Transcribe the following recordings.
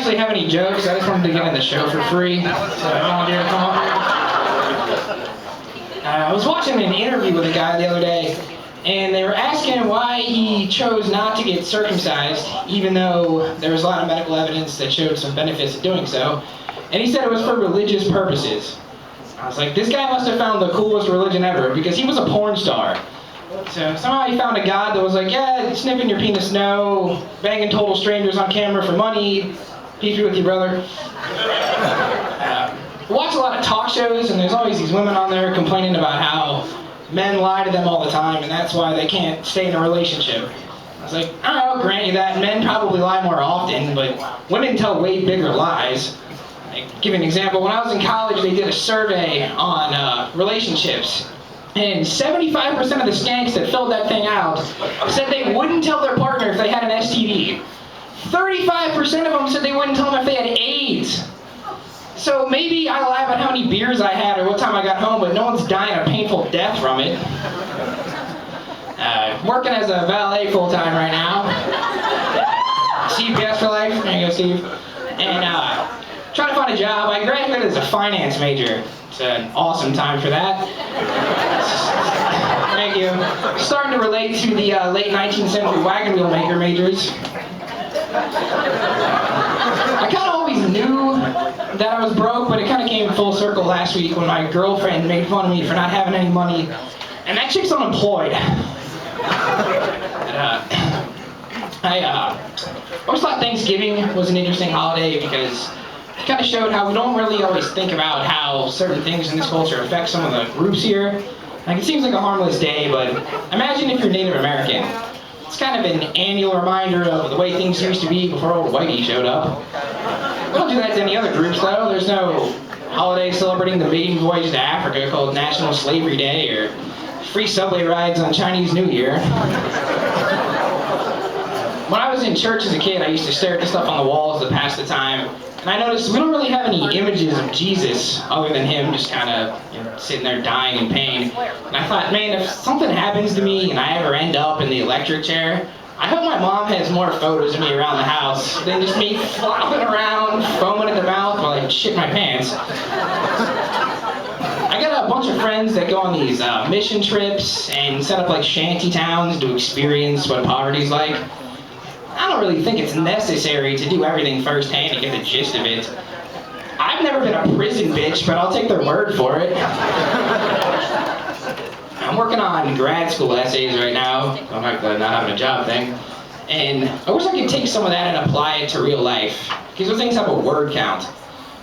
actually have any jokes. I just wanted to get in the show for free. So I volunteered to come up here. I was watching an interview with a guy the other day, and they were asking him why he chose not to get circumcised, even though there was a lot of medical evidence that showed some benefits of doing so. And he said it was for religious purposes. I was like, this guy must have found the coolest religion ever, because he was a porn star. So somehow he found a God that was like, yeah, snipping your penis, no. Banging total strangers on camera for money. Peace be with you, brother. I watch a lot of talk shows, and there's always these women on there complaining about how men lie to them all the time, and that's why they can't stay in a relationship. I was like, all right, I'll grant you that. Men probably lie more often, but women tell way bigger lies. I'll give you an example. When I was in college, they did a survey on relationships. And 75% of the skanks that filled that thing out said they wouldn't tell their partner if they had an STD. 35% of them said they wouldn't tell them if they had AIDS. So maybe I lie about how many beers I had or what time I got home, but no one's dying a painful death from it. I'm working as a valet full-time right now. CPS for life. There you go, Steve. And trying to find a job. I graduated as a finance major. It's an awesome time for that. Thank you. Starting to relate to the late 19th century wagon wheel maker majors. I kind of always knew that I was broke, but it kind of came full circle last week when my girlfriend made fun of me for not having any money. And that chick's unemployed. I always thought Thanksgiving was an interesting holiday because it kind of showed how we don't really always think about how certain things in this culture affect some of the groups here. Like, it seems like a harmless day, but imagine if you're Native American. It's kind of an annual reminder of the way things used to be before old Whitey showed up. We don't do that to any other groups, though. There's no holiday celebrating the maiden voyage to Africa called National Slavery Day or free subway rides on Chinese New Year. When I was in church as a kid, I used to stare at the stuff on the walls to pass the time. And I noticed we don't really have any images of Jesus other than him just kind of sitting there dying in pain. And I thought, man, if something happens to me and I ever end up in the electric chair, I hope my mom has more photos of me around the house than just me flopping around, foaming at the mouth while I shit my pants. I got a bunch of friends that go on these mission trips and set up like shanty towns to experience what poverty's like. I don't really think it's necessary to do everything firsthand to get the gist of it. I've never been a prison bitch, but I'll take their word for it. I'm working on grad school essays right now. I'm not having a job thing. And I wish I could take some of that and apply it to real life. Because those things have a word count.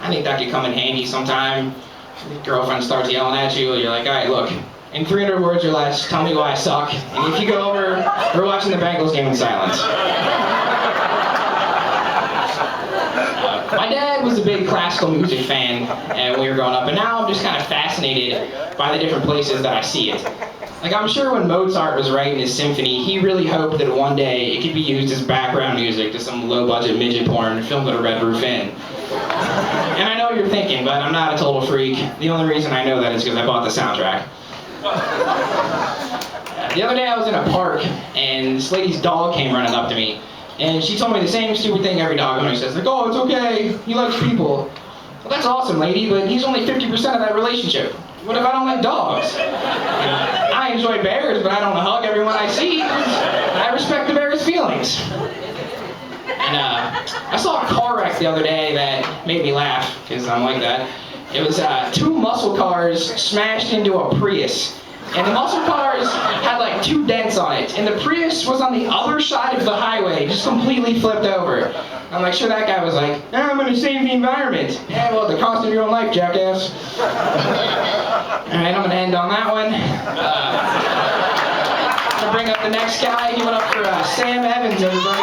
I think that could come in handy sometime. Your girlfriend starts yelling at you, you're like, all right, look, in 300 words or less, tell me why I suck. And if you go over, we're watching the Bengals game in silence. My dad was a big classical music fan when we were growing up, and now I'm just kind of fascinated by the different places that I see it. Like, I'm sure when Mozart was writing his symphony, he really hoped that one day it could be used as background music to some low-budget midget porn filmed at a Red Roof Inn. And I know what you're thinking, but I'm not a total freak. The only reason I know that is because I bought the soundtrack. The other day I was in a park, and this lady's dog came running up to me. And she told me the same stupid thing every dog owner says, like, oh, it's okay, he likes people. Well, that's awesome, lady, but he's only 50% of that relationship. What if I don't like dogs? I enjoy bears, but I don't hug everyone I see. I respect the bear's feelings. And I saw a car wreck the other day that made me laugh, because I'm like that. It was two muscle cars smashed into a Prius. And the muscle cars had like 2 dents on it. And the Prius was on the other side of the highway, just completely flipped over. I'm sure that guy was like, I'm going to save the environment. Yeah, well, at the cost of your own life, jackass. Alright, I'm going to end on that one. I'm going to bring up the next guy. He went up for Sam Evans, everybody.